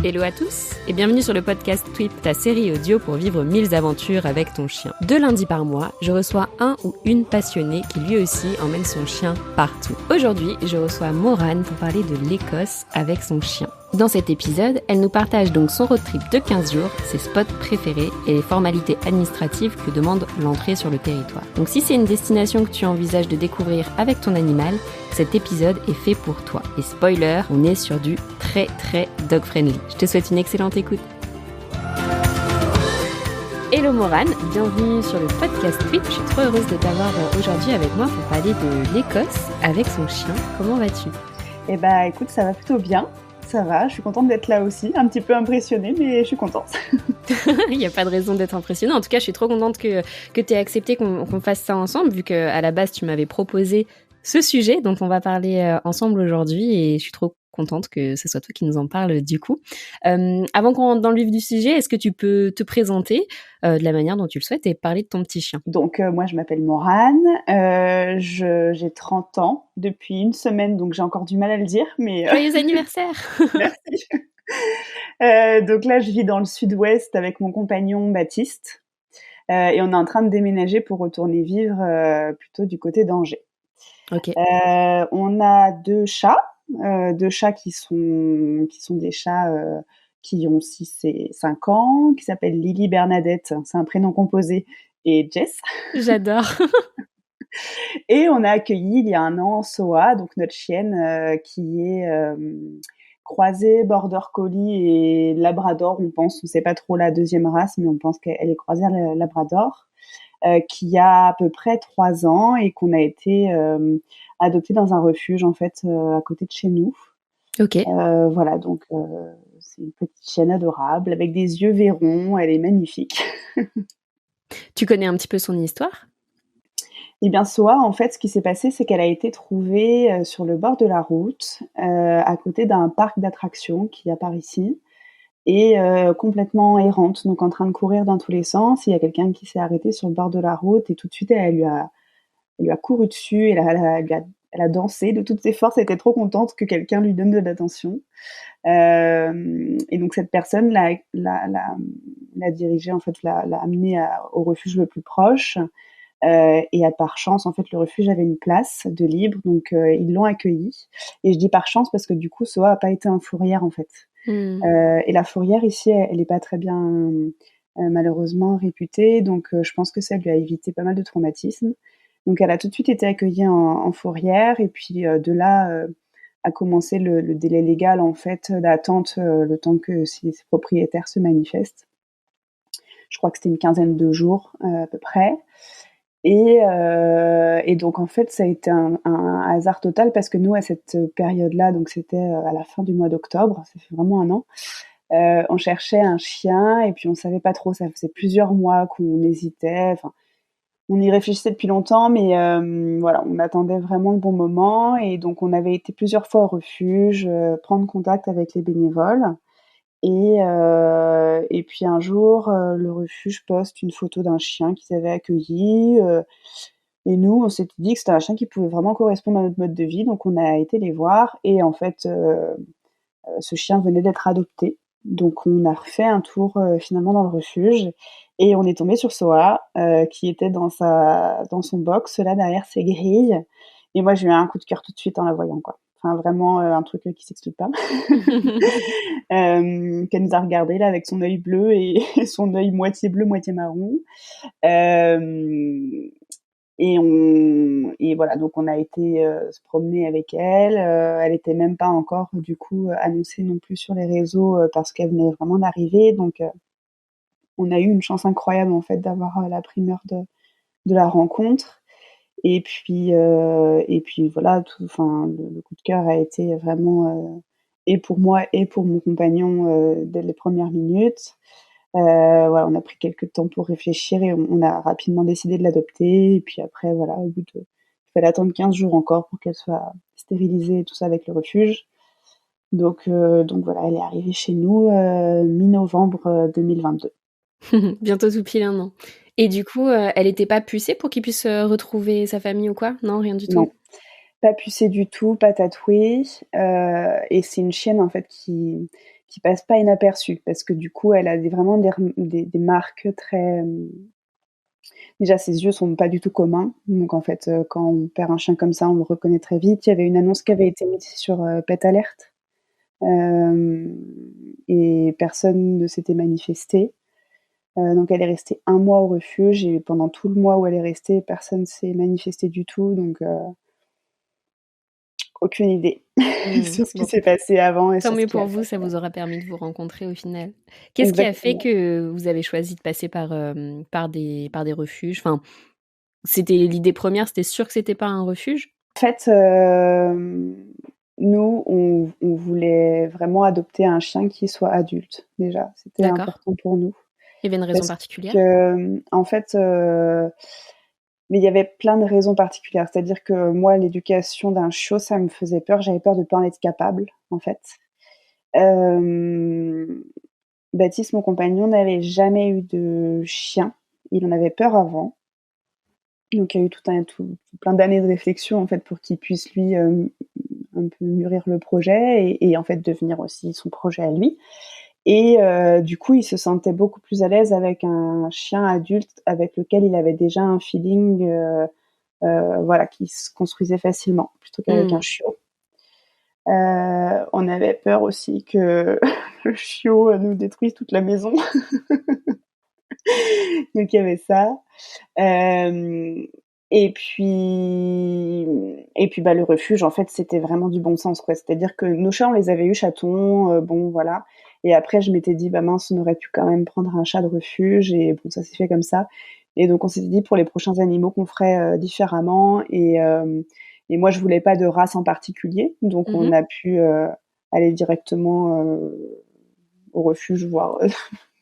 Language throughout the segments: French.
Hello à tous et bienvenue sur le podcast Twip, ta série audio pour vivre 1000 aventures avec ton chien. 2 lundis par mois, je reçois un ou une passionnée qui lui aussi emmène son chien partout. Aujourd'hui, je reçois Morane pour parler de l'Écosse avec son chien. Dans cet épisode, elle nous partage donc son road trip de 15 jours, ses spots préférés et les formalités administratives que demande l'entrée sur le territoire. Donc si c'est une destination que tu envisages de découvrir avec ton animal, cet épisode est fait pour toi. Et spoiler, on est sur du très dog-friendly. Je te souhaite une excellente écoute. Hello Morane, bienvenue sur le podcast Twip. Je suis trop heureuse de t'avoir aujourd'hui avec moi pour parler de l'Écosse avec son chien. Comment vas-tu ? Eh ben écoute, ça va plutôt bien. Ça va, je suis contente d'être là aussi, un petit peu impressionnée, mais je suis contente. Il n'y a pas de raison d'être impressionnée. En tout cas, je suis trop contente que tu aies accepté qu'on fasse ça ensemble, vu qu'à la base, tu m'avais proposé ce sujet dont on va parler ensemble aujourd'hui, et je suis trop contente que ce soit toi qui nous en parle du coup. Avant qu'on rentre dans le vif du sujet, est-ce que tu peux te présenter de la manière dont tu le souhaites et parler de ton petit chien ? Donc moi je m'appelle Morane, j'ai 30 ans depuis une semaine, donc j'ai encore du mal à le dire. Mais Joyeux anniversaire. Merci. Donc là je vis dans le sud-ouest avec mon compagnon Baptiste, et on est en train de déménager pour retourner vivre plutôt du côté d'Angers. Ok. On a deux chats qui sont des chats qui ont 6 et 5 ans, qui s'appellent Lily, Bernadette, c'est un prénom composé, et Jess. J'adore. Et on a accueilli il y a un an Soa, donc notre chienne qui est croisée Border Collie et Labrador, on sait pas trop la deuxième race, mais on pense qu'elle est croisée Labrador. Qui a à peu près 3 ans et qu'on a été adopté dans un refuge en fait à côté de chez nous. Ok. Voilà, donc c'est une petite chienne adorable avec des yeux verrons, elle est magnifique. Tu connais un petit peu son histoire ? Eh bien, Soa, en fait, ce qui s'est passé, c'est qu'elle a été trouvée sur le bord de la route, à côté d'un parc d'attractions qu'il y a par ici. Et complètement errante, donc en train de courir dans tous les sens. Il y a quelqu'un qui s'est arrêté sur le bord de la route et tout de suite elle lui a couru dessus, elle a dansé de toutes ses forces, elle était trop contente que quelqu'un lui donne de l'attention. Et donc cette personne l'a dirigée, en fait, l'a amenée au refuge le plus proche. Et par chance, en fait, le refuge avait une place de libre, donc ils l'ont accueillie. Et je dis par chance parce que du coup, Soa a pas été en fourrière, en fait. Et la fourrière ici, elle est pas très bien malheureusement réputée, donc je pense que ça lui a évité pas mal de traumatismes. Donc elle a tout de suite été accueillie en fourrière, et puis de là a commencé le délai légal en fait d'attente, le temps que ses propriétaires se manifestent. Je crois que c'était une quinzaine de jours à peu près. Et donc en fait ça a été un hasard total parce que nous à cette période-là, donc c'était à la fin du mois d'octobre, ça fait vraiment un an, on cherchait un chien et puis on savait pas trop, ça faisait plusieurs mois qu'on hésitait, enfin on y réfléchissait depuis longtemps, mais voilà, on attendait vraiment le bon moment, et donc on avait été plusieurs fois au refuge, prendre contact avec les bénévoles. Et puis un jour, le refuge poste une photo d'un chien qu'ils avaient accueilli, et nous, on s'était dit que c'était un chien qui pouvait vraiment correspondre à notre mode de vie, donc on a été les voir, et en fait, ce chien venait d'être adopté. Donc on a refait un tour finalement dans le refuge, et on est tombé sur Soa, qui était dans son box, là derrière ses grilles, et moi j'ai eu un coup de cœur tout de suite en la voyant, quoi. Enfin vraiment un truc qui s'explique pas. Qu'elle nous a regardé là avec son œil bleu et son œil moitié bleu, moitié marron. Et voilà, donc on a été se promener avec elle. Elle était même pas encore du coup annoncée non plus sur les réseaux parce qu'elle venait vraiment d'arriver. Donc on a eu une chance incroyable en fait d'avoir la primeur de la rencontre. Et puis voilà, enfin le coup de cœur a été vraiment et pour moi et pour mon compagnon dès les premières minutes. Voilà, on a pris quelques temps pour réfléchir et on a rapidement décidé de l'adopter. Et puis après, voilà, il fallait attendre 15 jours encore pour qu'elle soit stérilisée et tout ça avec le refuge. Donc voilà, elle est arrivée chez nous mi-novembre 2022. Bientôt tout pile 1 an. Et du coup, elle était pas pucée pour qu'il puisse retrouver sa famille ou quoi ? Non, rien du tout. Non, pas pucée du tout, pas tatouée, et c'est une chienne en fait qui passe pas inaperçue parce que du coup elle a vraiment des marques très. Déjà ses yeux sont pas du tout communs, donc en fait quand on perd un chien comme ça, on le reconnaît très vite. Il y avait une annonce qui avait été mise sur Pet Alert, et personne ne s'était manifesté. Donc elle est restée 1 mois au refuge et pendant tout le mois où elle est restée, personne s'est manifesté du tout, donc aucune idée sur ce qui Bon, s'est passé avant et tant sur ce mieux qui a pour vous, ça vous aura permis de vous rencontrer au final. Qu'est-ce qui a fait exactement. que vous avez choisi de passer par des refuges? Enfin, c'était l'idée première, c'était sûr que c'était pas un refuge? En fait, nous, on voulait vraiment adopter un chien qui soit adulte, déjà. C'était D'accord. important pour nous Il y avait une raison parce particulière? que, en fait, mais il y avait plein de raisons particulières. C'est-à-dire que moi, l'éducation d'un chiot, ça me faisait peur. J'avais peur de pas en être capable, en fait. Hem, Baptiste, mon compagnon, n'avait jamais eu de chien. Il en avait peur avant. Donc il y a eu tout plein d'années de réflexion, en fait, pour qu'il puisse lui, un peu mûrir le projet et en fait devenir aussi son projet à lui. Et du coup, il se sentait beaucoup plus à l'aise avec un chien adulte avec lequel il avait déjà un feeling, voilà, qui se construisait facilement, plutôt qu'avec un Mmh. chiot. On avait peur aussi que le chiot nous détruise toute la maison. Donc il y avait ça. Hem et puis, bah, le refuge, en fait, c'était vraiment du bon sens, quoi. C'est-à-dire que nos chats, on les avait eus chatons, bon, voilà. Et après, je m'étais dit: «Bah, mince, on aurait pu quand même prendre un chat de refuge» et bon, ça s'est fait comme ça. Et donc on s'était dit pour les prochains animaux qu'on ferait, différemment et moi, je voulais pas de race en particulier. Donc on Mmh. a pu, aller directement, au refuge voir,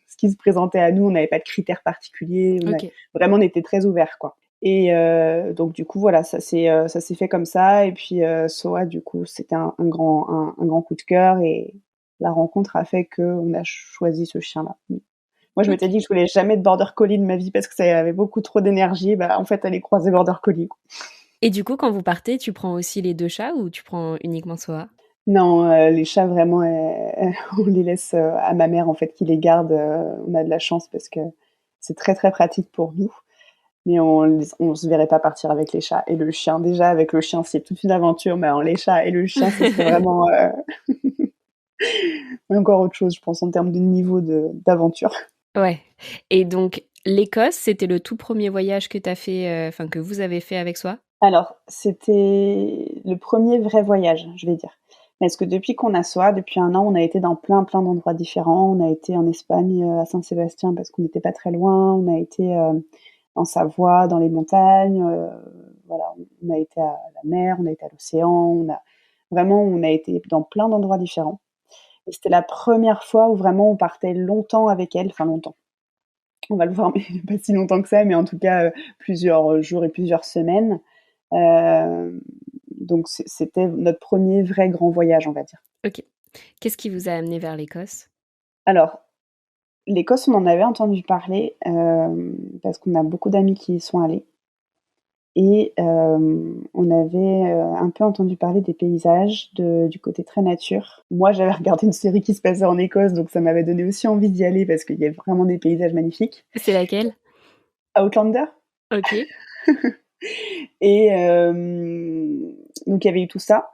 ce qui se présentait à nous. On n'avait pas de critères particuliers. OK. On était très ouverts, quoi. Et donc du coup, voilà, ça s'est fait comme ça. Et puis Soa, du coup, c'était un grand coup de cœur et la rencontre a fait qu'on a choisi ce chien-là. Moi, je m'étais OK. dit que je voulais jamais de border collie de ma vie parce que ça avait beaucoup trop d'énergie. Bah, en fait, aller croiser border collie, quoi. Et du coup, quand vous partez, tu prends aussi les 2 chats ou tu prends uniquement Soa? Non, les chats vraiment, on les laisse, à ma mère, en fait, qui les garde. On a de la chance parce que c'est très, très pratique pour nous. Mais on se verrait pas partir avec les chats et le chien. Déjà, avec le chien, c'est toute une aventure, mais alors les chats et le chien, ce serait vraiment, encore autre chose, je pense, en termes de niveau d'aventure. Ouais, et donc l'Écosse, c'était le tout premier voyage que tu as fait, enfin que vous avez fait avec Soa? Alors, c'était le premier vrai voyage, je vais dire. Parce que depuis qu'on a Soa, depuis 1 an, on a été dans plein, plein d'endroits différents. On a été en Espagne, à Saint-Sébastien parce qu'on n'était pas très loin. On a été, en Savoie, dans les montagnes, voilà, on a été à la mer, on a été à l'océan, on a été dans plein d'endroits différents. Et c'était la première fois où vraiment on partait longtemps avec elle, enfin longtemps. On va le voir, mais pas si longtemps que ça, mais en tout cas, plusieurs jours et plusieurs semaines. Hem, donc c'était notre premier vrai grand voyage, on va dire. OK. Qu'est-ce qui vous a amené vers l'Écosse? Alors, l'Écosse, on en avait entendu parler, parce qu'on a beaucoup d'amis qui y sont allés. Et on avait, un peu entendu parler des paysages du côté très nature. Moi, j'avais regardé une série qui se passait en Écosse, donc ça m'avait donné aussi envie d'y aller parce qu'il y a vraiment des paysages magnifiques. C'est laquelle? Outlander. OK. Et donc il y avait eu tout ça.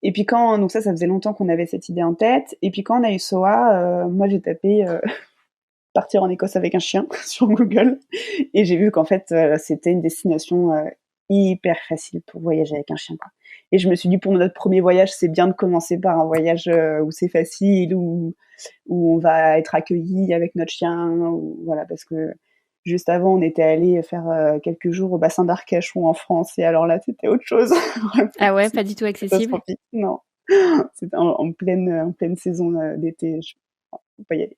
Et puis donc ça faisait longtemps qu'on avait cette idée en tête. Et puis quand on a eu Soa, moi j'ai tapé, «partir en Écosse avec un chien» sur Google et j'ai vu qu'en fait, c'était une destination, hyper facile pour voyager avec un chien, quoi. Et je me suis dit: «Pour notre premier voyage, c'est bien de commencer par un voyage, où c'est facile, où on va être accueillis avec notre chien», ou voilà, parce que juste avant, on était allés faire, quelques jours au bassin d'Arcachon en France et alors là, c'était autre chose. Vraiment, Ah ouais, pas c'était du tout accessible? catastrophique. Non, c'était en pleine saison, d'été, je faut pas y aller.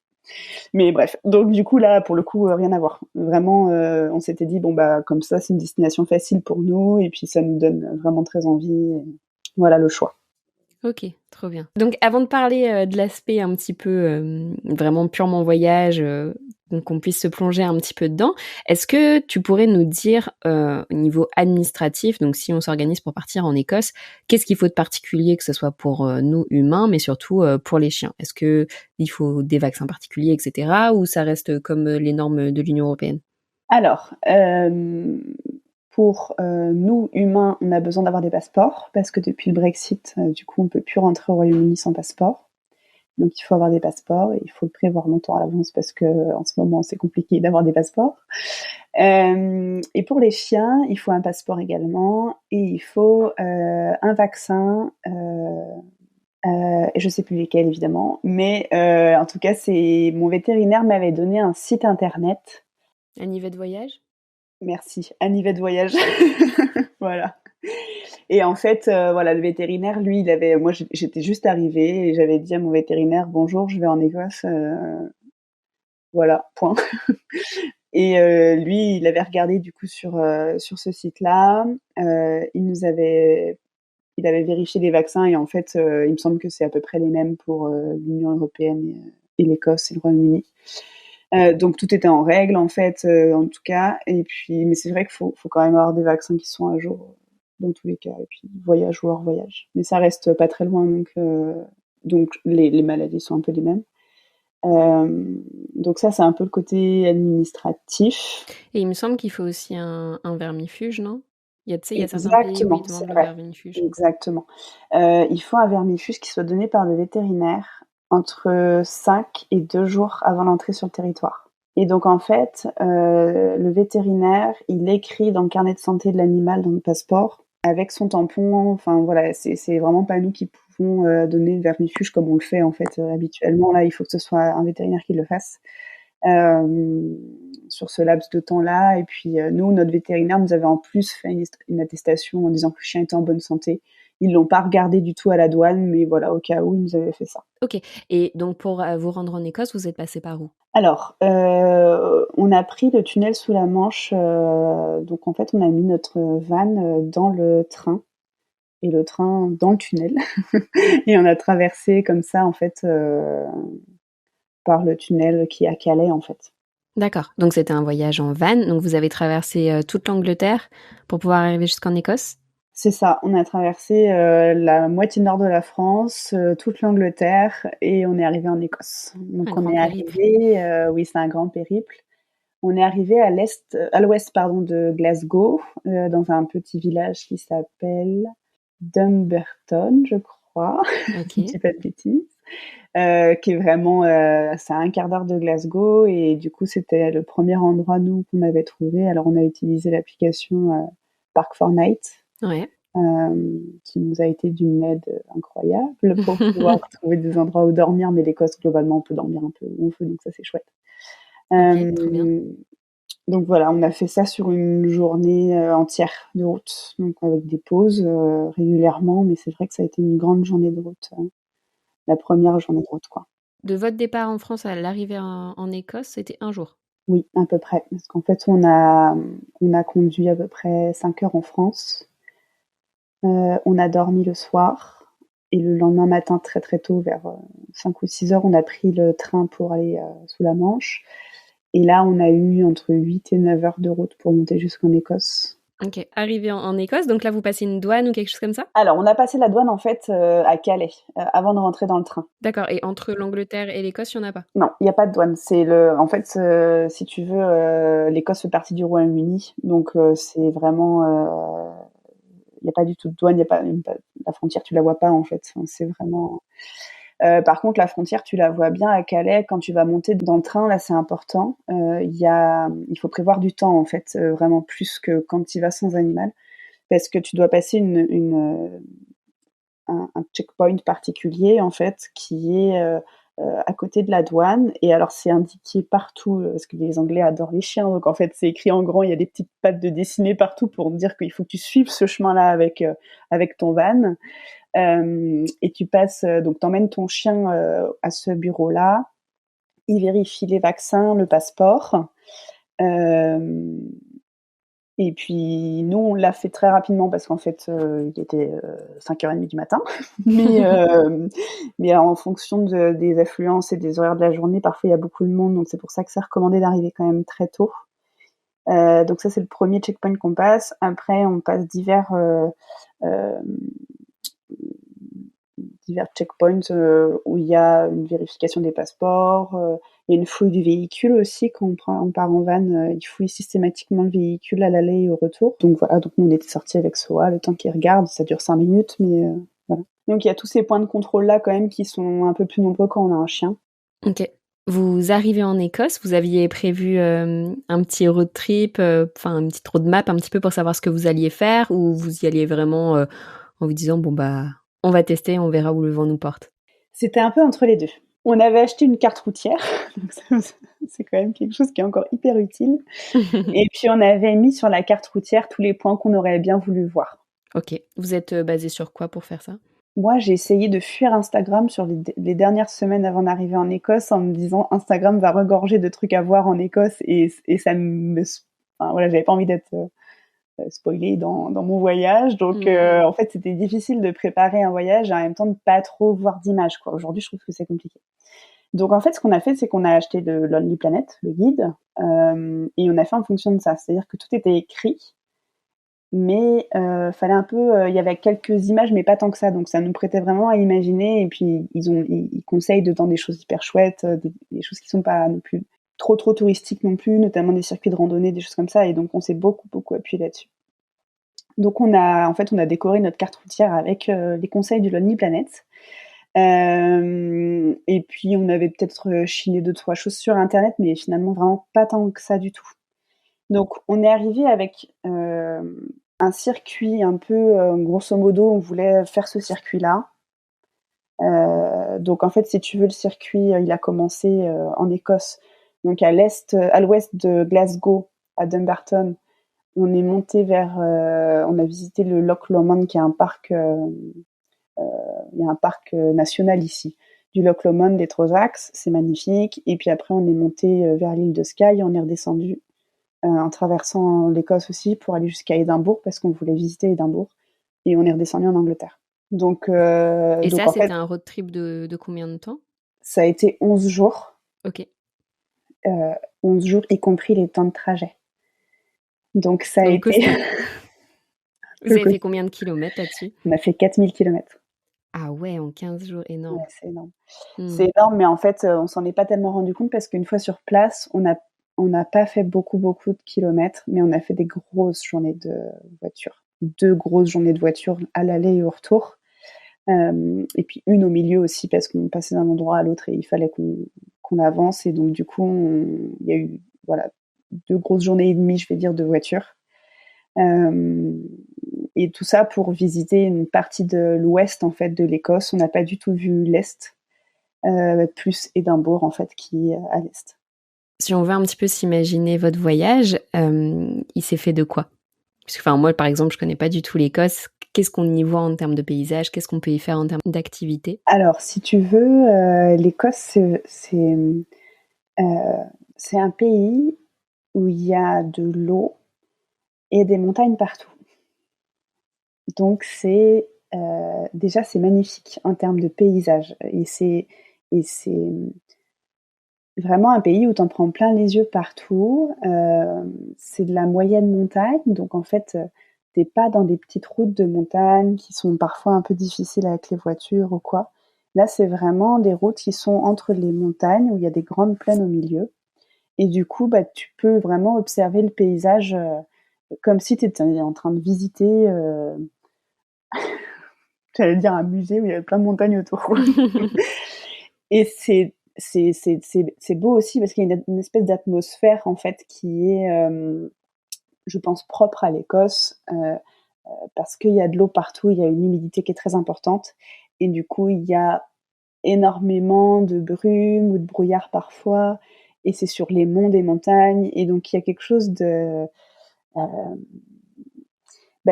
Mais bref, donc du coup là, pour le coup, rien à voir. Vraiment, on s'était dit: «Bon bah, comme ça, c'est une destination facile pour nous et puis ça nous donne vraiment très envie» et voilà le choix. OK, trop bien. Donc avant de parler, de l'aspect un petit peu, vraiment purement voyage, qu'on puisse se plonger un petit peu dedans. Est-ce que tu pourrais nous dire, au niveau administratif, donc si on s'organise pour partir en Écosse, qu'est-ce qu'il faut de particulier, que ce soit pour nous humains, mais surtout pour les chiens? Est-ce que il faut des vaccins particuliers, etc., ou ça reste comme les normes de l'Union européenne? Alors, pour nous humains, on a besoin d'avoir des passeports parce que depuis le Brexit, du coup, on peut plus rentrer au Royaume-Uni sans passeport. Donc, il faut avoir des passeports et il faut le prévoir longtemps à l'avance parce que en ce moment, c'est compliqué d'avoir des passeports. Et pour les chiens, il faut un passeport également et il faut un vaccin. Et je sais plus lesquels évidemment, mais en tout cas, c'est mon vétérinaire m'avait donné un site internet. Anivet de voyage? Merci, Anivet de voyage. Voilà. Et en fait, voilà, le vétérinaire, lui, moi, j'étais juste arrivée et j'avais dit à mon vétérinaire, bonjour, je vais en Écosse, voilà, point. Et lui, il avait regardé du coup sur ce site-là. Il avait vérifié les vaccins et en fait, il me semble que c'est à peu près les mêmes pour l'Union européenne et l'Écosse et le Royaume-Uni. Donc tout était en règle en fait, en tout cas. Et puis, mais c'est vrai qu'il faut quand même avoir des vaccins qui sont à jour dans tous les cas. Et puis voyage ou hors voyage. Mais ça reste pas très loin, donc les maladies sont un peu les mêmes. Donc ça, c'est un peu le côté administratif. Et il me semble qu'il faut aussi un vermifuge, non? Tu sais, il y a certains pays où ils Exactement, c'est demandent le vrai. vermifuge. Exactement. Il faut un vermifuge qui soit donné par le vétérinaire entre 5 et 2 jours avant l'entrée sur le territoire. Et donc en fait, le vétérinaire, il écrit dans le carnet de santé de l'animal, dans le passeport, avec son tampon. Enfin voilà, c'est vraiment pas nous qui pouvons donner le vermifuge comme on le fait en fait habituellement. Là, il faut que ce soit un vétérinaire qui le fasse. Sur ce laps de temps-là. Et puis nous, notre vétérinaire nous avait en plus fait une attestation en disant que le chien était en bonne santé. Ils l'ont pas regardé du tout à la douane, mais voilà, au cas où, ils nous avaient fait ça. Ok. Et donc pour vous rendre en Écosse, vous êtes passé par où? Alors, on a pris le tunnel sous la Manche. Donc en fait, on a mis notre van dans le train et le train dans le tunnel. Et on a traversé comme ça, en fait, par le tunnel qui est à Calais, en fait. D'accord. Donc c'était un voyage en van. Donc vous avez traversé toute l'Angleterre pour pouvoir arriver jusqu'en Écosse? C'est ça, on a traversé la moitié nord de la France, toute l'Angleterre et on est arrivé en Écosse. Donc Un on grand est périple. arrivé, oui, c'est un grand périple. On est arrivé à l'ouest pardon de Glasgow, dans un petit village qui s'appelle Dumbarton, je crois, Ok. si je dis pas de bêtises, qui est vraiment, c'est à 1/4 d'heure de Glasgow et du coup, c'était le premier endroit, nous, qu'on avait trouvé. Alors on a utilisé l'application, Park4Night, Ouais. qui nous a été d'une aide incroyable pour pouvoir trouver des endroits où dormir. Mais l'Écosse, globalement, on peut dormir un peu où on veut, donc ça, c'est chouette. Ok, trop bien. Donc voilà, on a fait ça sur une journée entière de route, donc avec des pauses régulièrement, mais c'est vrai que ça a été une grande journée de route, la première journée de route, quoi. De votre départ en France à l'arrivée en Écosse, c'était un jour. Oui, à peu près, parce qu'en fait, on a conduit à peu près 5 heures en France. On a dormi le soir et le lendemain matin, très, très tôt, vers 5 ou 6 heures, on a pris le train pour aller sous la Manche. Et là, on a eu entre 8 et 9 heures de route pour monter jusqu'en Écosse. Ok. Arrivé en Écosse, donc là vous passez une douane ou quelque chose comme ça? Alors, on a passé la douane en fait à Calais avant de rentrer dans le train. D'accord. Et entre l'Angleterre et l'Écosse, il n'y en a pas? Non, il n'y a pas de douane. En fait, si tu veux, l'Écosse fait partie du Royaume-Uni, donc c'est vraiment, il n'y a pas du tout de douane, il y a pas, même pas la frontière, tu la vois pas en fait. Enfin, c'est vraiment. Par contre, la frontière, tu la vois bien à Calais quand tu vas monter dans le train. Là, c'est important. Il faut prévoir du temps en fait, vraiment plus que quand tu y vas sans animal, parce que tu dois passer un checkpoint particulier en fait qui est à côté de la douane. Et alors c'est indiqué partout parce que les Anglais adorent les chiens, donc en fait c'est écrit en grand, il y a des petites pattes de dessinées partout pour dire qu'il faut que tu suives ce chemin-là avec ton van. Et tu passes, donc t'emmènes ton chien à ce bureau-là, il vérifie les vaccins, le passeport. Et puis nous, on l'a fait très rapidement parce qu'en fait, il était 5h30 du matin. Mais en fonction des affluences et des horaires de la journée, parfois il y a beaucoup de monde, donc c'est pour ça que c'est recommandé d'arriver quand même très tôt. Donc ça, c'est le premier checkpoint qu'on passe. Après, on passe divers checkpoints où il y a une vérification des passeports, il y a une fouille du véhicule aussi. Quand on part en van, ils fouillent systématiquement le véhicule à l'aller et au retour. Donc voilà, donc nous on était sortis avec SOA, le temps qu'ils regardent, ça dure 5 minutes, mais voilà. Donc il y a tous ces points de contrôle là quand même qui sont un peu plus nombreux quand on a un chien. Ok. Vous arrivez en Écosse, vous aviez prévu un petit road trip, une petite roadmap un petit peu pour savoir ce que vous alliez faire, ou vous y alliez vraiment en vous disant bon bah on va tester, on verra où le vent nous porte. C'était un peu entre les deux. On avait acheté une carte routière, donc c'est quand même quelque chose qui est encore hyper utile. Et puis on avait mis sur la carte routière tous les points qu'on aurait bien voulu voir. Ok. Vous êtes basé sur quoi pour faire ça? Moi, j'ai essayé de fuir Instagram sur les dernières semaines avant d'arriver en Écosse en me disant Instagram va regorger de trucs à voir en Écosse et ça me... Enfin, voilà, j'avais pas envie d'être spoilée dans mon voyage. Donc, en fait, c'était difficile de préparer un voyage et en même temps de pas trop voir d'images, quoi. Aujourd'hui, je trouve que c'est compliqué. Donc, en fait, ce qu'on a fait, c'est qu'on a acheté le Lonely Planet, le guide, et on a fait en fonction de ça. C'est-à-dire que tout était écrit, mais fallait un peu, il y avait quelques images, mais pas tant que ça. Donc, ça nous prêtait vraiment à imaginer. Et puis, ils conseillent dedans des choses hyper chouettes, des choses qui sont pas non plus trop touristiques non plus, notamment des circuits de randonnée, des choses comme ça. Et donc, on s'est beaucoup appuyé là-dessus. Donc, on a décoré notre carte routière avec les conseils du Lonely Planet. Et puis on avait peut-être chiné 2-3 choses sur internet, mais finalement vraiment pas tant que ça du tout. Donc on est arrivé avec un circuit un peu grosso modo, on voulait faire ce circuit-là. Donc en fait, si tu veux, le circuit il a commencé en Écosse, donc à l'ouest de Glasgow, à Dumbarton. On est monté on a visité le Loch Lomond, qui est un parc. Il y a un parc national ici, du Loch Lomond, des Trossachs, c'est magnifique. Et puis après, on est monté vers l'île de Skye, on est redescendu en traversant l'Écosse aussi pour aller jusqu'à Édimbourg, parce qu'on voulait visiter Édimbourg. Et on est redescendu en Angleterre. Donc, Et donc ça, en c'était fait, un road trip de combien de temps? ça a été 11 jours. Ok. 11 jours, y compris les temps de trajet. Donc ça a Donc été... costaud. Vous avez fait combien de kilomètres là-dessus? On a fait 4000 kilomètres. Ah ouais, en 15 jours, énorme. Ouais, c'est énorme. C'est énorme, mais en fait, on s'en est pas tellement rendu compte parce qu'une fois sur place, on n'a pas fait beaucoup de kilomètres, mais on a fait des grosses journées de voiture. 2 grosses journées de voiture à l'aller et au retour. Et puis une au milieu aussi parce qu'on passait d'un endroit à l'autre et il fallait qu'on avance. Et donc du coup, il y a eu 2 grosses journées et demie, je vais dire, de voiture. Et tout ça pour visiter une partie de l'ouest en fait de l'Écosse. On n'a pas du tout vu l'est, plus Édimbourg en fait qui est à l'est. Si on veut un petit peu s'imaginer votre voyage, il s'est fait de quoi? Parce que moi par exemple, je connais pas du tout l'Écosse. Qu'est-ce qu'on y voit en termes de paysage? Qu'est-ce qu'on peut y faire en termes d'activité? Alors, si tu veux, l'Écosse, c'est un pays où il y a de l'eau et des montagnes partout. Donc déjà c'est magnifique en termes de paysage et c'est vraiment un pays où tu en prends plein les yeux partout. C'est de la moyenne montagne, donc en fait t'es pas dans des petites routes de montagne qui sont parfois un peu difficiles avec les voitures ou quoi. Là c'est vraiment des routes qui sont entre les montagnes où il y a des grandes plaines au milieu. Et du coup, tu peux vraiment observer le paysage comme si tu étais en train de visiter, j'allais dire un musée où il y avait plein de montagnes autour. Et c'est beau aussi parce qu'il y a une espèce d'atmosphère en fait qui est, je pense, propre à l'Écosse parce qu'il y a de l'eau partout, il y a une humidité qui est très importante et du coup il y a énormément de brume ou de brouillard parfois. Et c'est sur les monts des montagnes, et donc il y a quelque chose de...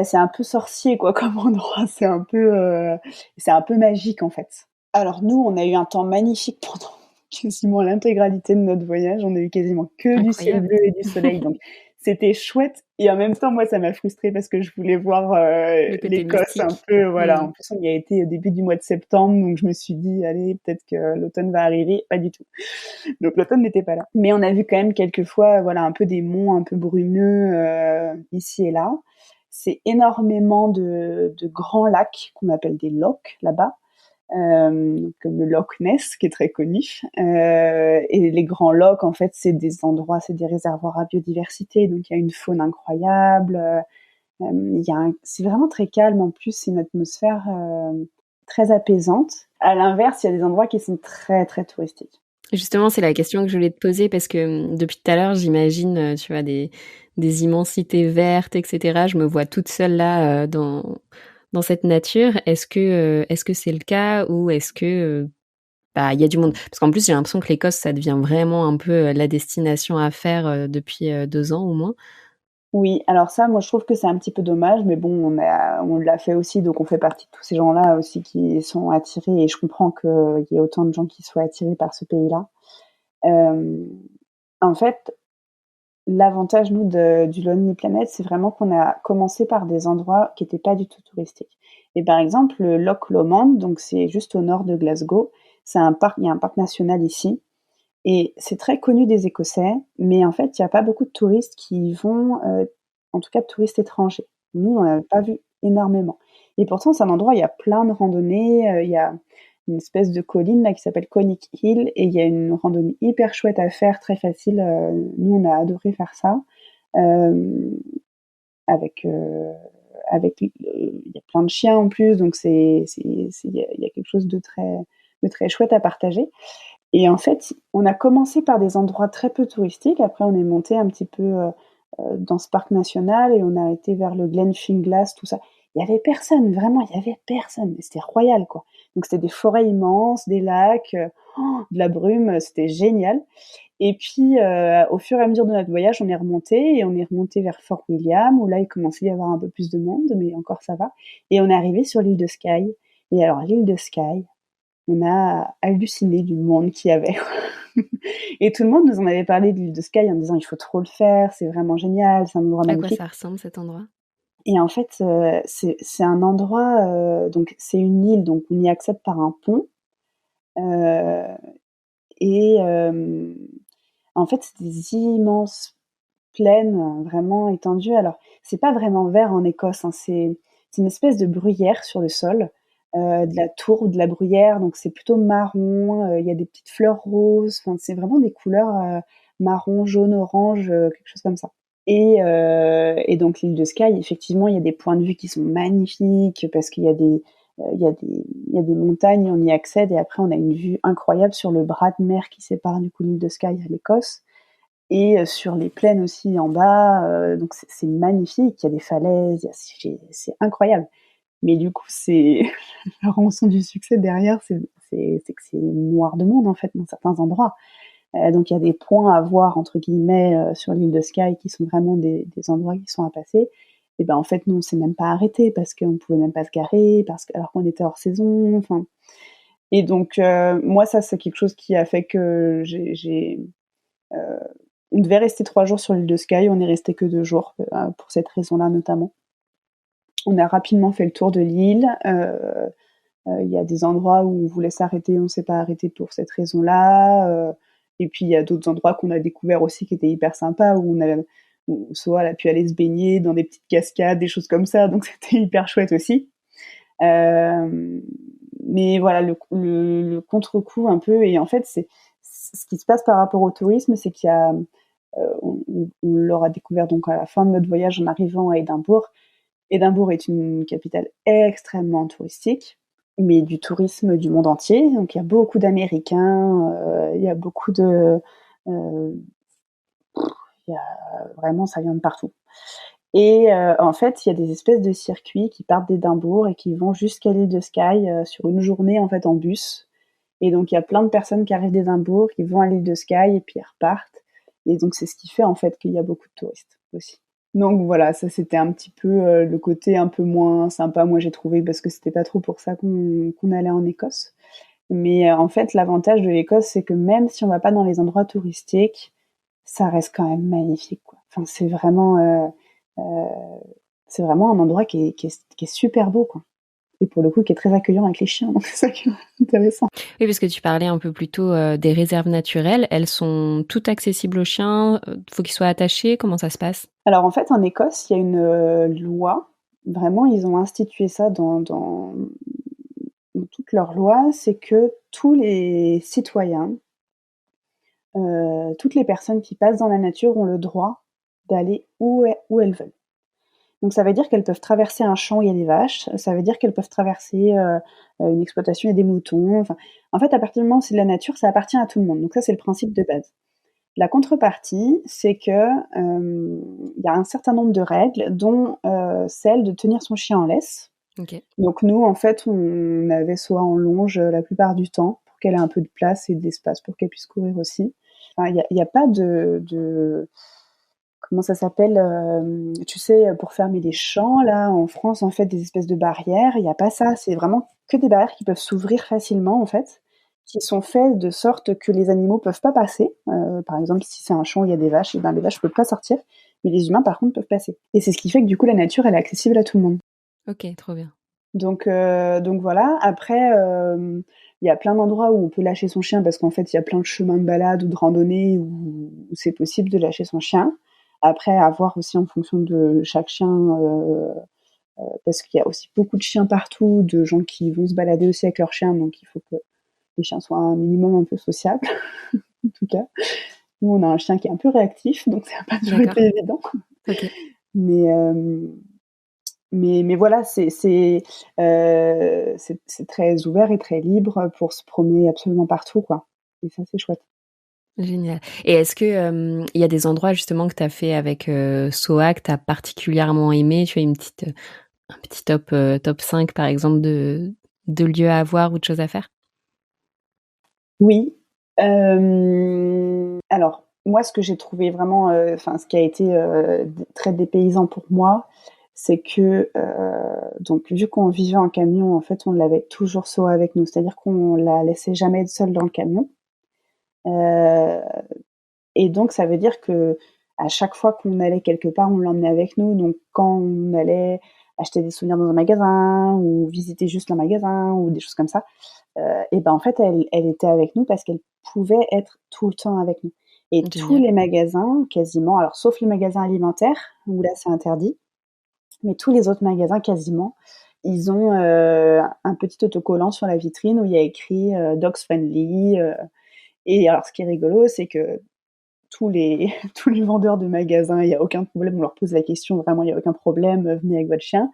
c'est un peu sorcier, quoi, comme endroit. C'est un peu magique, en fait. Alors nous, on a eu un temps magnifique pendant quasiment l'intégralité de notre voyage. On a eu quasiment que du ciel bleu et du soleil. Donc c'était chouette et en même temps, moi, ça m'a frustrée parce que je voulais voir Le côté l'Écosse un mystique. peu, voilà. En plus, on y a été au début du mois de septembre, donc je me suis dit, allez, peut-être que l'automne va arriver. Pas du tout. Donc l'automne n'était pas là. Mais on a vu quand même quelques fois, voilà, un peu des monts un peu brumeux ici et là. C'est énormément de grands lacs qu'on appelle des lochs là-bas. Comme le Loch Ness qui est très connu. Et les grands lochs, en fait, c'est des endroits, c'est des réservoirs à biodiversité, donc il y a une faune incroyable. C'est vraiment très calme en plus, c'est une atmosphère très apaisante. À l'inverse, il y a des endroits qui sont très très touristiques. Justement, c'est la question que je voulais te poser parce que depuis tout à l'heure, j'imagine, tu vois, des immensités vertes, etc. Je me vois toute seule là dans cette nature. Est-ce que c'est le cas ou est-ce que bah il y a du monde? Parce qu'en plus, j'ai l'impression que l'Écosse, ça devient vraiment un peu la destination à faire depuis 2 ans au moins. Oui, alors ça, moi je trouve que c'est un petit peu dommage, mais bon, on l'a fait aussi, donc on fait partie de tous ces gens-là aussi qui sont attirés, et je comprends qu'il y ait autant de gens qui soient attirés par ce pays-là. Euh, En fait, l'avantage, nous, du Lonely Planet, c'est vraiment qu'on a commencé par des endroits qui n'étaient pas du tout touristiques. Et par exemple, le Loch Lomond, donc c'est juste au nord de Glasgow, il y a un parc national ici, et c'est très connu des Écossais, mais en fait, il n'y a pas beaucoup de touristes qui y vont, en tout cas de touristes étrangers. Nous, on n'en a pas vu énormément. Et pourtant, c'est un endroit où il y a plein de randonnées, il y a une espèce de colline là qui s'appelle Conic Hill et il y a une randonnée hyper chouette à faire, très facile. Nous, on a adoré faire ça. Euh, avec il y a plein de chiens en plus, donc il y a quelque chose de très chouette à partager. Et en fait, on a commencé par des endroits très peu touristiques. Après, on est monté un petit peu dans ce parc national et on a été vers le Glenfinglas, tout ça. Il y avait personne, vraiment, il y avait personne. Mais c'était royal, quoi. Donc c'était des forêts immenses, des lacs, de la brume, c'était génial. Et puis, au fur et à mesure de notre voyage, on est remonté vers Fort William, où là, il commençait à y avoir un peu plus de monde, mais encore ça va. Et on est arrivé sur l'île de Skye. Et alors, l'île de Skye, on a halluciné du monde qu'il y avait. Et tout le monde nous en avait parlé de l'île de Skye en disant il faut trop le faire, c'est vraiment génial, c'est un endroit À quoi magnifique. ça ressemble cet endroit? Et en fait, c'est un endroit, donc c'est une île, donc on y accède par un pont. Euh, et en fait, c'est des immenses plaines, vraiment étendues. Alors, c'est pas vraiment vert en Écosse, hein, c'est une espèce de bruyère sur le sol, de la tourbe, de la bruyère, donc c'est plutôt marron, il y a des petites fleurs roses, enfin, c'est vraiment des couleurs marron, jaune, orange, quelque chose comme ça. Et donc l'île de Skye, effectivement, il y a des points de vue qui sont magnifiques parce qu'il y a il y a des montagnes, on y accède et après on a une vue incroyable sur le bras de mer qui sépare du coup l'île de Skye à l'Écosse et sur les plaines aussi en bas. Donc c'est magnifique, il y a des falaises, c'est incroyable. Mais du coup, c'est la rançon du succès derrière, c'est que c'est noir de monde en fait dans certains endroits. Donc il y a des points à voir entre guillemets sur l'île de Skye qui sont vraiment des endroits qui sont à passer. Et ben en fait nous on s'est même pas arrêté parce qu'on pouvait même pas se garer alors qu'on était hors saison. Enfin et donc moi ça c'est quelque chose qui a fait que on devait rester 3 jours sur l'île de Skye, on est resté que 2 jours pour cette raison-là notamment. On a rapidement fait le tour de l'île. Il y a des endroits où on voulait s'arrêter, on s'est pas arrêté pour cette raison-là. Et puis il y a d'autres endroits qu'on a découverts aussi qui étaient hyper sympas où Soa a pu aller se baigner dans des petites cascades, des choses comme ça. Donc c'était hyper chouette aussi. Euh, mais voilà le contre-coup un peu. Et en fait c'est ce qui se passe par rapport au tourisme, c'est qu'il y a on l'aura découvert donc à la fin de notre voyage en arrivant à Édimbourg. Édimbourg est une capitale extrêmement touristique, mais du tourisme du monde entier. Donc il y a beaucoup d'Américains, il y a beaucoup de, euh, il y a, vraiment ça vient de partout. Et en fait, il y a des espèces de circuits qui partent d'Édimbourg et qui vont jusqu'à l'île de Skye sur une journée en fait en bus. Et donc il y a plein de personnes qui arrivent d'Édimbourg, qui vont à l'île de Skye et puis ils repartent. Et donc c'est ce qui fait en fait qu'il y a beaucoup de touristes aussi. Donc voilà, ça c'était un petit peu le côté un peu moins sympa, moi j'ai trouvé, parce que c'était pas trop pour ça qu'on allait en Écosse. Mais en fait, l'avantage de l'Écosse, c'est que même si on va pas dans les endroits touristiques, ça reste quand même magnifique, quoi. Enfin, c'est vraiment un endroit qui est super beau, quoi. Et pour le coup, qui est très accueillant avec les chiens, donc c'est ça qui est intéressant. Oui, parce que tu parlais un peu plus tôt des réserves naturelles. Elles sont toutes accessibles aux chiens? Faut qu'ils soient attachés? Comment ça se passe? Alors en fait, en Écosse, il y a une loi, vraiment, ils ont institué ça dans toutes leurs lois, c'est que tous les citoyens, toutes les personnes qui passent dans la nature ont le droit d'aller où elles veulent. Donc ça veut dire qu'elles peuvent traverser un champ où il y a des vaches, ça veut dire qu'elles peuvent traverser, une exploitation, il y a des moutons, enfin, en fait, à partir du moment où c'est de la nature, ça appartient à tout le monde. Donc ça, c'est le principe de base. La contrepartie, c'est que, il y a un certain nombre de règles, dont, celle de tenir son chien en laisse. OK. Donc nous, en fait, on avait soit en longe, la plupart du temps, pour qu'elle ait un peu de place et d'espace pour qu'elle puisse courir aussi. Enfin, il y a pas de comment ça s'appelle, tu sais, pour fermer les champs là, en France, en fait, des espèces de barrières, il y a pas ça. C'est vraiment que des barrières qui peuvent s'ouvrir facilement, en fait, qui sont faites de sorte que les animaux peuvent pas passer. Par exemple, si c'est un champ où il y a des vaches, et ben les vaches peuvent pas sortir, mais les humains, par contre, peuvent passer. Et c'est ce qui fait que, du coup, la nature, elle est accessible à tout le monde. OK, trop bien. Donc voilà. Après, il y a plein d'endroits où on peut lâcher son chien parce qu'en fait, il y a plein de chemins de balade ou de randonnée où c'est possible de lâcher son chien. Après, à voir aussi en fonction de chaque chien, parce qu'il y a aussi beaucoup de chiens partout, de gens qui vont se balader aussi avec leurs chiens, donc il faut que les chiens soient un minimum un peu sociables, en tout cas. Nous, on a un chien qui est un peu réactif, donc ça n'a pas toujours D'accord. été évident. OK. Mais, mais voilà, c'est très ouvert et très libre pour se promener absolument partout, quoi. Et ça, c'est chouette. Génial. Et est-ce que, il y a des endroits justement que tu as fait avec, SOA que tu as particulièrement aimé? Tu as un petit top 5 par exemple de lieux à voir ou de choses à faire? Oui, alors moi, ce que j'ai trouvé vraiment, enfin, ce qui a été, d très dépaysant pour moi, c'est que, donc vu qu'on vivait en camion, en fait, on l'avait toujours SOA avec nous. C'est-à-dire qu'on la laissait jamais seule dans le camion. Heu Et donc ça veut dire qu'à chaque fois qu'on allait quelque part, on l'emmenait avec nous. Donc quand on allait acheter des souvenirs dans un magasin ou visiter juste un magasin ou des choses comme ça, et ben, en fait, elle était avec nous parce qu'elle pouvait être tout le temps avec nous. Et tous Génial. les magasins, quasiment, alors sauf les magasins alimentaires où là, c'est interdit, mais tous les autres magasins, quasiment, ils ont, un petit autocollant sur la vitrine où il y a écrit, «Dogs friendly», et alors ce qui est rigolo, c'est que tous les tous les vendeurs de magasins, il y a aucun problème, on leur pose la question, vraiment, il y a aucun problème, venez avec votre chien.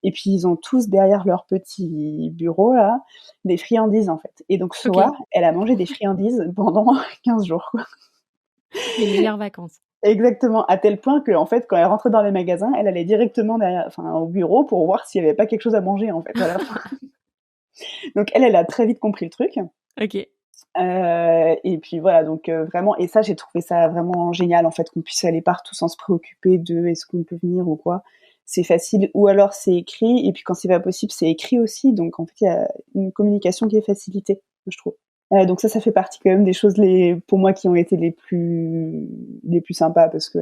Et puis ils ont tous derrière leur petit bureau là, des friandises en fait. Et donc Soa, OK. elle a mangé des friandises pendant 15 jours, quoi. Les meilleures vacances. Exactement, à tel point qu'en fait, quand elle rentrait dans les magasins, elle allait directement derrière, enfin au bureau pour voir s'il y avait pas quelque chose à manger en fait à la fin. Donc elle a très vite compris le truc. OK. Et puis voilà, donc vraiment, et ça, j'ai trouvé ça vraiment génial en fait, qu'on puisse aller partout sans se préoccuper de est-ce qu'on peut venir ou quoi. C'est facile, ou alors c'est écrit, et puis quand c'est pas possible, c'est écrit aussi. Donc en fait, il y a une communication qui est facilitée, je trouve. Donc ça fait partie quand même des choses, pour moi, qui ont été les plus sympas, parce que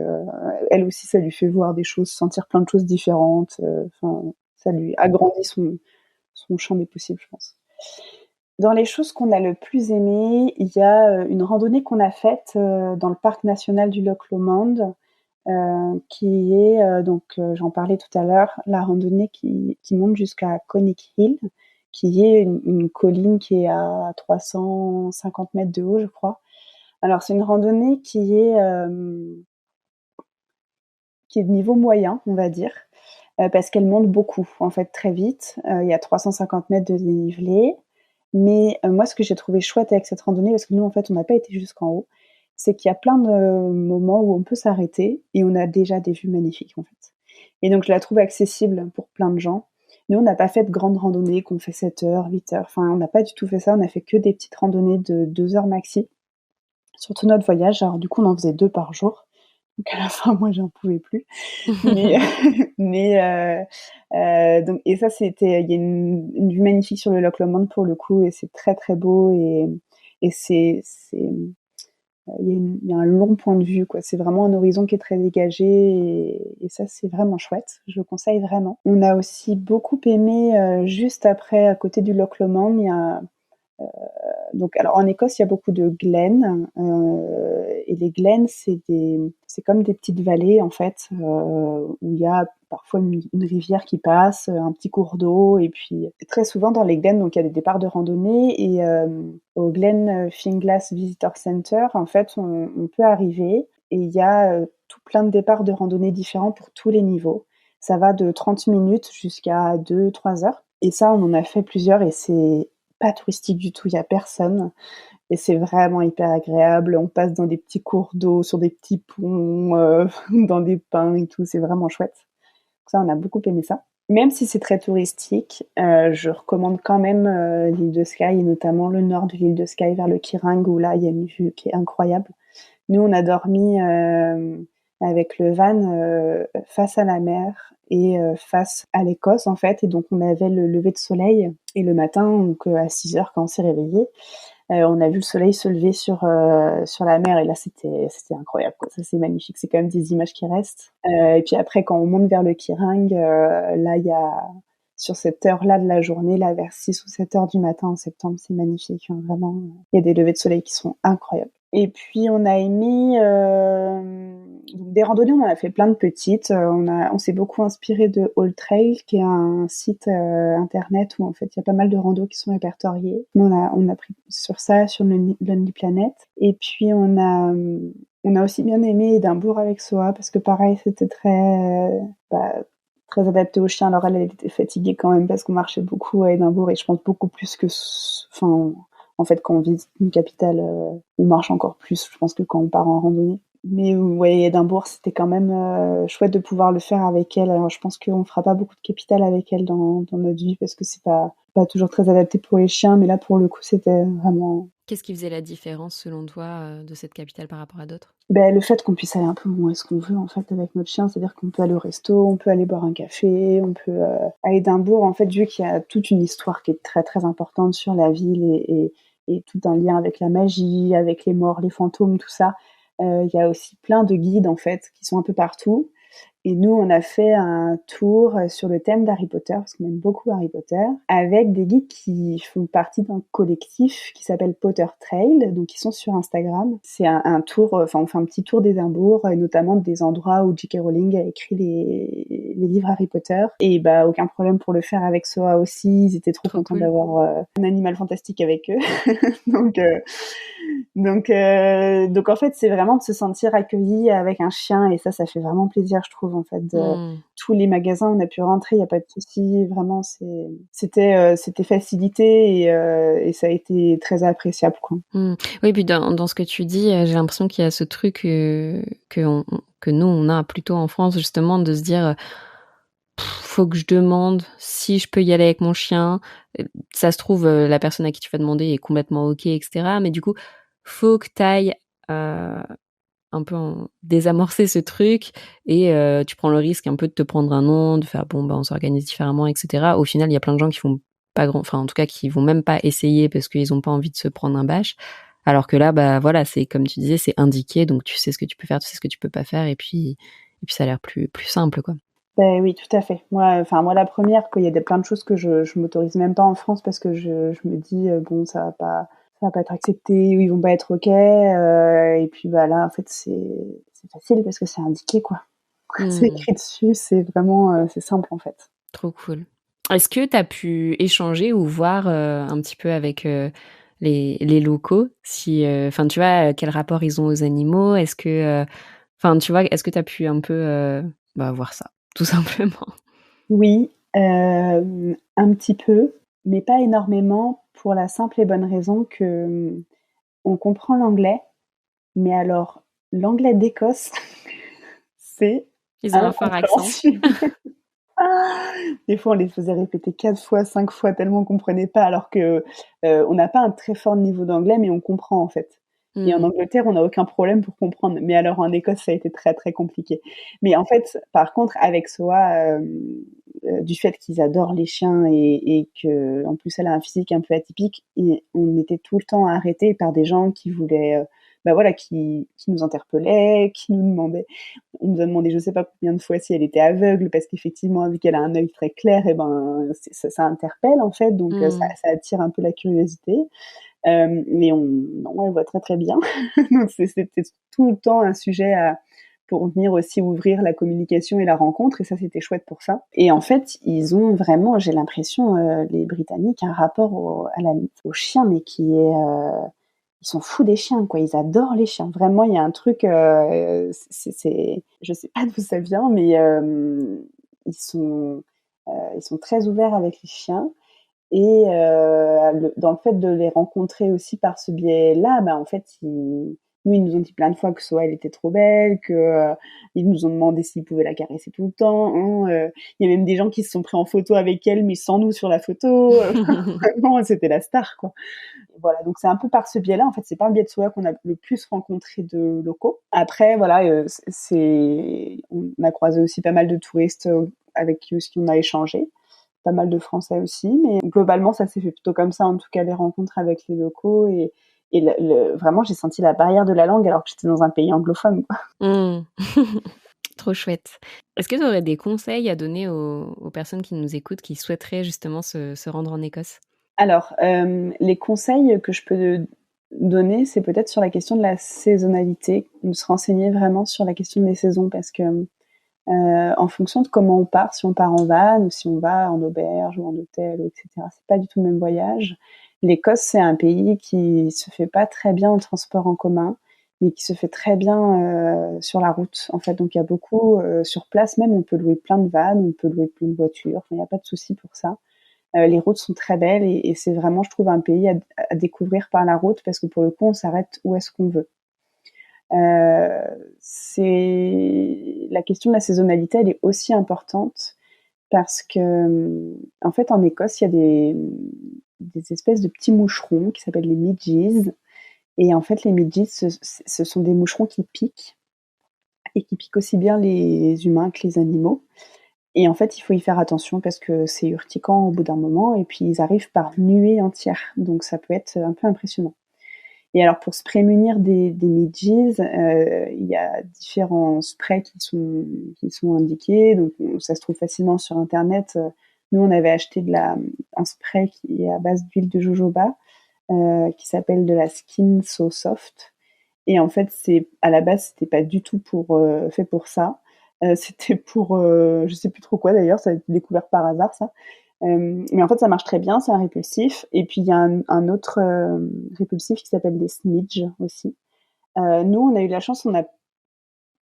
elle aussi, ça lui fait voir des choses, sentir plein de choses différentes. Enfin, ça lui agrandit son champ des possibles, je pense. Dans les choses qu'on a le plus aimées, il y a, une randonnée qu'on a faite, dans le parc national du Loch Lomond, qui est, donc, j'en parlais tout à l'heure, la randonnée qui monte jusqu'à Coney Hill, qui est une colline qui est à 350 mètres de haut, je crois. Alors c'est une randonnée qui est de niveau moyen, on va dire, parce qu'elle monte beaucoup, en fait, très vite. Il y a 350 mètres de dénivelé. Mais moi, ce que j'ai trouvé chouette avec cette randonnée, parce que nous, en fait, on n'a pas été jusqu'en haut, c'est qu'il y a plein de moments où on peut s'arrêter et on a déjà des vues magnifiques, en fait. Et donc, je la trouve accessible pour plein de gens. Nous, on n'a pas fait de grandes randonnées qu'on fait 7 heures, 8 heures. Enfin, on n'a pas du tout fait ça. On a fait que des petites randonnées de 2 heures maxi sur tout notre voyage. Alors, du coup, on en faisait 2 par jour. Donc, à la fin, moi, j'en pouvais plus. Mais, donc, et ça, il y a une vue magnifique sur le Loch Lomond pour le coup, et c'est très très beau, et il y a un long point de vue, quoi. C'est vraiment un horizon qui est très dégagé et ça, c'est vraiment chouette. Je le conseille vraiment. On a aussi beaucoup aimé, juste après, à côté du Loch Lomond, il y a donc, alors en Écosse, il y a beaucoup de glens, et les glens, c'est comme des petites vallées en fait, où il y a parfois une rivière qui passe, un petit cours d'eau, et puis très souvent dans les glens, donc il y a des départs de randonnée et au Glen Finglas Visitor Center, en fait, on peut arriver et il y a tout plein de départs de randonnée différents pour tous les niveaux. Ça va de 30 minutes jusqu'à 2-3 heures. Et ça, on en a fait plusieurs et c'est pas touristique du tout, il y a personne et c'est vraiment hyper agréable. On passe dans des petits cours d'eau, sur des petits ponts, dans des pins et tout, c'est vraiment chouette. Donc ça, on a beaucoup aimé ça. Même si c'est très touristique, je recommande quand même l'île de Skye et notamment le nord de l'île de Skye vers le Kirang où là, il y a une vue qui est incroyable. Nous, on a dormi avec le van face à la mer et face à l'Écosse, en fait. Et donc, on avait le lever de soleil. Et le matin, donc à 6 heures, quand on s'est réveillé, on a vu le soleil se lever sur la mer. Et là, c'était incroyable, quoi. Ça, c'est magnifique. C'est quand même des images qui restent. Et puis après, quand on monte vers le Kirang, là, il y a... Sur cette heure-là de la journée, là, vers 6 ou 7 heures du matin en septembre, c'est magnifique, hein, vraiment. Il y a des levées de soleil qui sont incroyables. Et puis on a aimé des randonnées, on en a fait plein de petites. On s'est beaucoup inspiré de All Trail, qui est un site internet où en fait il y a pas mal de randos qui sont répertoriés. On a pris sur ça, sur Lonely Planet. Et puis on a aussi bien aimé Édimbourg avec Soa parce que pareil c'était très adapté aux chiens. Alors elle était fatiguée quand même parce qu'on marchait beaucoup à Édimbourg et je pense beaucoup plus que, enfin, en fait, quand on visite une capitale, on marche encore plus, je pense, que quand on part en randonnée. Mais ouais, Édimbourg, c'était quand même chouette de pouvoir le faire avec elle. Alors, je pense qu'on ne fera pas beaucoup de capitales avec elle dans notre vie parce que c'est pas toujours très adapté pour les chiens. Mais là, pour le coup, c'était vraiment... Qu'est-ce qui faisait la différence, selon toi, de cette capitale par rapport à d'autres? Ben, le fait qu'on puisse aller un peu où est-ce qu'on veut en fait avec notre chien, c'est-à-dire qu'on peut aller au resto, on peut aller boire un café, on peut à Édimbourg en fait vu qu'il y a toute une histoire qui est très très importante sur la ville et tout un lien avec la magie, avec les morts, les fantômes, tout ça. Il y a aussi plein de guides en fait qui sont un peu partout. Et nous, on a fait un tour sur le thème d'Harry Potter, parce qu'on aime beaucoup Harry Potter, avec des guides qui font partie d'un collectif qui s'appelle Potter Trail, donc ils sont sur Instagram. C'est un tour, enfin on fait un petit tour d'Édimbourg, et notamment des endroits où J.K. Rowling a écrit les livres Harry Potter. Et bah aucun problème pour le faire avec Soa aussi, ils étaient trop contents Cool. d'avoir un animal fantastique avec eux. Donc en fait, c'est vraiment de se sentir accueilli avec un chien et ça fait vraiment plaisir, je trouve, en fait. Tous les magasins, on a pu rentrer, il n'y a pas de souci. Vraiment, c'était facilité et ça a été très appréciable, quoi. Oui, puis dans ce que tu dis, j'ai l'impression qu'il y a ce truc que nous, on a plutôt en France, justement, de se dire faut que je demande si je peux y aller avec mon chien. Ça se trouve, la personne à qui tu vas demander est complètement OK, etc. Mais du coup, faut que tu ailles un peu désamorcer ce truc et tu prends le risque un peu de te prendre un nom, de faire bon, bah, on s'organise différemment, etc. Au final, il y a plein de gens qui font pas enfin, en tout cas, qui vont même pas essayer parce qu'ils ont pas envie de se prendre un bâche. Alors que là, bah, voilà, c'est comme tu disais, c'est indiqué, donc tu sais ce que tu peux faire, tu sais ce que tu peux pas faire, et puis ça a l'air plus simple, quoi. Ben oui, tout à fait. Moi, la première, il y a plein de choses que je m'autorise même pas en France parce que je me dis bon, ça va pas être accepté ou ils vont pas être OK. Et puis bah là, en fait, c'est facile parce que c'est indiqué, quoi. C'est écrit dessus, c'est vraiment c'est simple en fait. Trop cool. Est-ce que tu as pu échanger ou voir un petit peu avec les locaux, si, enfin, tu vois, quel rapport ils ont aux animaux? Est-ce que, enfin, tu vois, est-ce que tu as pu un peu voir ça, tout simplement? Oui, un petit peu, mais pas énormément pour la simple et bonne raison que, on comprend l'anglais, mais alors l'anglais d'Écosse, c'est Ils ont un fort accent. incompréhensible. Des fois, on les faisait répéter 4 fois, 5 fois tellement on comprenait pas alors que, on n'a pas un très fort niveau d'anglais, mais on comprend, en fait. Et en Angleterre, on n'a aucun problème pour comprendre. Mais alors en Écosse, ça a été très, très compliqué. Mais en fait, par contre, avec Soa, du fait qu'ils adorent les chiens et qu'en plus elle a un physique un peu atypique, on était tout le temps arrêtés par des gens qui voulaient bah voilà, qui nous interpellait, qui nous demandait. On nous a demandé, je sais pas combien de fois, si elle était aveugle, parce qu'effectivement, vu qu'elle a un œil très clair, et ben ça interpelle en fait, donc ça attire un peu la curiosité. Mais non, elle voit très très bien. Donc c'était tout le temps un sujet pour venir aussi ouvrir la communication et la rencontre, et ça c'était chouette pour ça. Et en fait, ils ont vraiment, j'ai l'impression, les Britanniques, un rapport aux chiens, mais qui est ils sont fous des chiens, quoi. Ils adorent les chiens. Vraiment, il y a un truc, je sais pas d'où ça vient, mais ils sont très ouverts avec les chiens. Et dans le fait de les rencontrer aussi par ce biais-là, bah, en fait, ils nous ont dit plein de fois que soit elle était trop belle, que ils nous ont demandé s'ils pouvaient la caresser tout le temps. Hein, il y a même des gens qui se sont pris en photo avec elle, mais sans nous sur la photo. Vraiment, c'était la star, quoi. Et voilà, donc c'est un peu par ce biais-là. En fait, c'est par le biais de Soa qu'on a le plus rencontré de locaux. Après, voilà, on a croisé aussi pas mal de touristes avec qui aussi on a échangé. Pas mal de Français aussi, mais globalement, ça s'est fait plutôt comme ça, en tout cas, les rencontres avec les locaux. Et vraiment, j'ai senti la barrière de la langue alors que j'étais dans un pays anglophone, quoi. Trop chouette. Est-ce que tu aurais des conseils à donner aux personnes qui nous écoutent, qui souhaiteraient justement se rendre en Écosse ? Alors, les conseils que je peux donner, c'est peut-être sur la question de la saisonnalité, de se renseigner vraiment sur la question des saisons, parce que en fonction de comment on part, si on part en van ou si on va en auberge ou en hôtel, etc., c'est pas du tout le même voyage. L'Écosse, c'est un pays qui se fait pas très bien en transport en commun, mais qui se fait très bien sur la route, en fait. Donc il y a beaucoup sur place même, on peut louer plein de vannes, on peut louer plein de voitures, enfin, il n'y a pas de souci pour ça. Les routes sont très belles, et c'est vraiment, je trouve, un pays à découvrir par la route, parce que pour le coup, on s'arrête où est-ce qu'on veut. C'est la question de la saisonnalité, elle est aussi importante, parce que en fait, en Écosse, il y a des espèces de petits moucherons qui s'appellent les midges, et en fait, les midges, ce sont des moucherons qui piquent, et qui piquent aussi bien les humains que les animaux. Et en fait, il faut y faire attention, parce que c'est urticant au bout d'un moment, et puis ils arrivent par nuées entières, donc ça peut être un peu impressionnant. Et alors, pour se prémunir des midges, il y a différents sprays qui sont indiqués. Donc, ça se trouve facilement sur Internet. Nous, on avait acheté un spray qui est à base d'huile de jojoba, qui s'appelle de la Skin So Soft. Et en fait, à la base, c'était pas du tout fait pour ça. C'était pour, je sais plus trop quoi d'ailleurs. Ça a été découvert par hasard, ça. Mais en fait, ça marche très bien, c'est un répulsif. Et puis, il y a un autre répulsif qui s'appelle des smidges aussi. Nous, on a eu de la chance, on n'a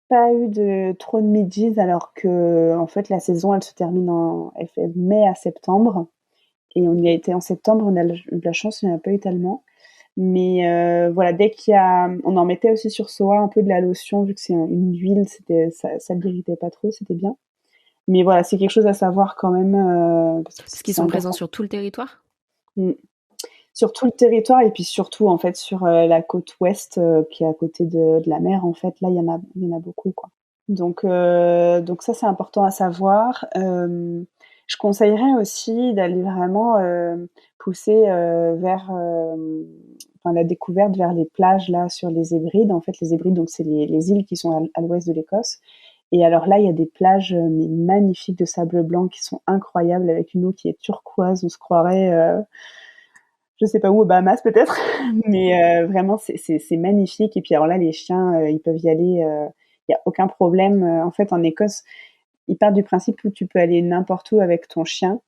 pas eu trop de midges, alors que, en fait, la saison, elle se termine elle fait mai à septembre. Et on y a été en septembre, on a eu de la chance, il n'y en a pas eu tellement. Mais voilà, on en mettait aussi sur Soa un peu de la lotion, vu que c'est une huile, ça ne l'irritait pas trop, c'était bien. Mais voilà, c'est quelque chose à savoir quand même. Parce qu'ils sont présents sur tout le territoire ? Sur tout le territoire, et puis surtout en fait sur la côte ouest qui est à côté de la mer. En fait, là, il y en a beaucoup, quoi. Donc ça, c'est important à savoir. Je conseillerais aussi d'aller vraiment pousser vers la découverte vers les plages là sur les Hébrides. En fait, les Hébrides, donc c'est les îles qui sont à l'ouest de l'Écosse. Et alors là, il y a des plages mais magnifiques de sable blanc qui sont incroyables, avec une eau qui est turquoise. On se croirait, je sais pas où, aux Bahamas peut-être, mais vraiment c'est magnifique. Et puis alors là, les chiens, ils peuvent y aller, il y a aucun problème. En fait, en Écosse, ils partent du principe où tu peux aller n'importe où avec ton chien,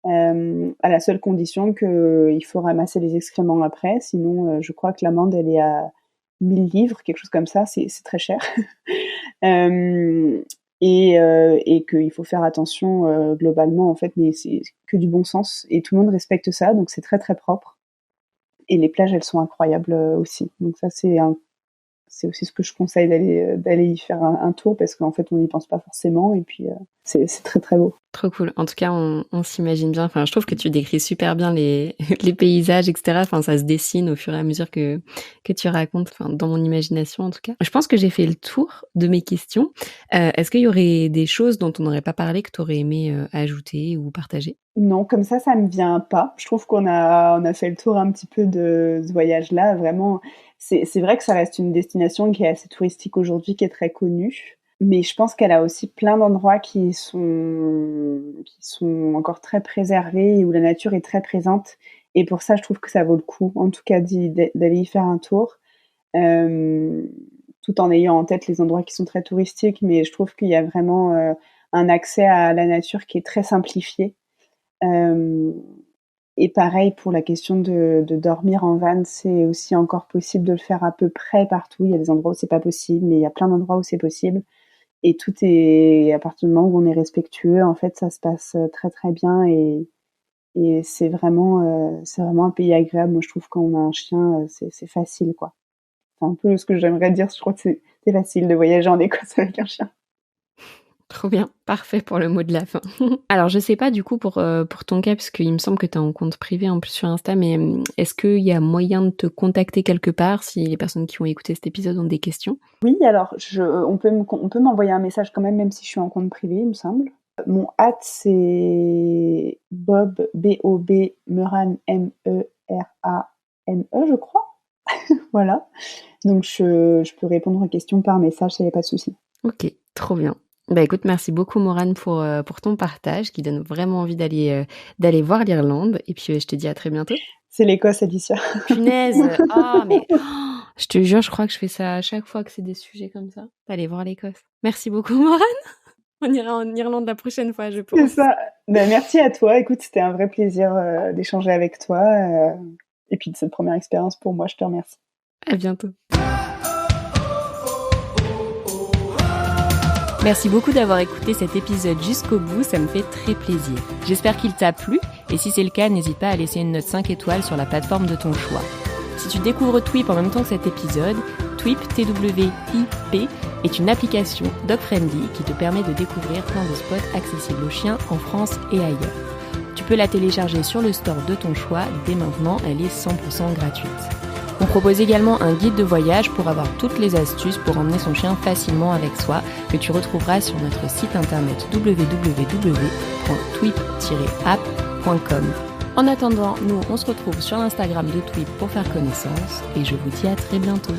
à la seule condition qu'il faut ramasser les excréments après. Sinon, je crois que l'amende, elle est à 1000 livres, quelque chose comme ça. C'est très cher. Et qu'il faut faire attention globalement, en fait, mais c'est que du bon sens, et tout le monde respecte ça, donc c'est très très propre. Et les plages, elles sont incroyables aussi. Donc ça, c'est aussi ce que je conseille, d'aller y faire un tour, parce qu'en fait, on n'y pense pas forcément, et puis c'est très très beau. Trop cool. En tout cas, on s'imagine bien. Enfin, je trouve que tu décris super bien les paysages, etc. Enfin, ça se dessine au fur et à mesure que tu racontes. Enfin, dans mon imagination, en tout cas. Je pense que j'ai fait le tour de mes questions. Est-ce qu'il y aurait des choses dont on n'aurait pas parlé que tu aurais aimé ajouter ou partager ? Non, comme ça me vient pas. Je trouve qu'on a fait le tour un petit peu de ce voyage-là. Vraiment, c'est vrai que ça reste une destination qui est assez touristique aujourd'hui, qui est très connue. Mais je pense qu'elle a aussi plein d'endroits qui sont encore très préservés et où la nature est très présente. Et pour ça, je trouve que ça vaut le coup, en tout cas, d'aller y faire un tour. Euh, Tout en ayant en tête les endroits qui sont très touristiques. Mais je trouve qu'il y a vraiment un accès à la nature qui est très simplifié. Euh, et pareil pour la question de dormir en van, c'est aussi encore possible de le faire à peu près partout. Il y a des endroits où c'est pas possible, mais il y a plein d'endroits où c'est possible. Et tout est, à partir du moment où on est respectueux, en fait, ça se passe très très bien et c'est vraiment un pays agréable. Moi, je trouve quand on a un chien, c'est facile, quoi. C'est un peu ce que j'aimerais dire. Je crois que c'est facile de voyager en Écosse avec un chien. Trop bien, parfait pour le mot de la fin. Alors, je sais pas du coup pour ton cas, parce qu'il me semble que tu es en compte privé en plus sur Insta, mais est-ce qu'il y a moyen de te contacter quelque part si les personnes qui ont écouté cet épisode ont des questions? Oui, alors on peut m'envoyer un message quand même si je suis en compte privé, il me semble. Mon c'est Bob, B-O-B, Meran, M-E-R-A-N-E, je crois. Voilà. Donc je peux répondre aux questions par message, ça n'y a pas de souci. Ok, trop bien. Bah écoute, merci beaucoup Morane pour ton partage qui donne vraiment envie d'aller voir l'Irlande. Et puis je te dis à très bientôt. C'est l'Écosse, Alicia. Punaise! Ah, mais je te jure, je crois que je fais ça à chaque fois que c'est des sujets comme ça. D'aller voir l'Écosse. Merci beaucoup Morane. On ira en Irlande la prochaine fois, je pense. C'est ça. Ben, merci à toi. Écoute, c'était un vrai plaisir d'échanger avec toi. Et puis de cette première expérience pour moi, je te remercie. À bientôt. Merci beaucoup d'avoir écouté cet épisode jusqu'au bout, ça me fait très plaisir. J'espère qu'il t'a plu, et si c'est le cas, n'hésite pas à laisser une note 5 étoiles sur la plateforme de ton choix. Si tu découvres Twip en même temps que cet épisode, Twip, T-W-I-P, est une application dog-friendly qui te permet de découvrir plein de spots accessibles aux chiens en France et ailleurs. Tu peux la télécharger sur le store de ton choix, dès maintenant, elle est 100% gratuite. On propose également un guide de voyage pour avoir toutes les astuces pour emmener son chien facilement avec soi, que tu retrouveras sur notre site internet www.twip-app.com. En attendant, nous on se retrouve sur l'Instagram de Twip pour faire connaissance et je vous dis à très bientôt.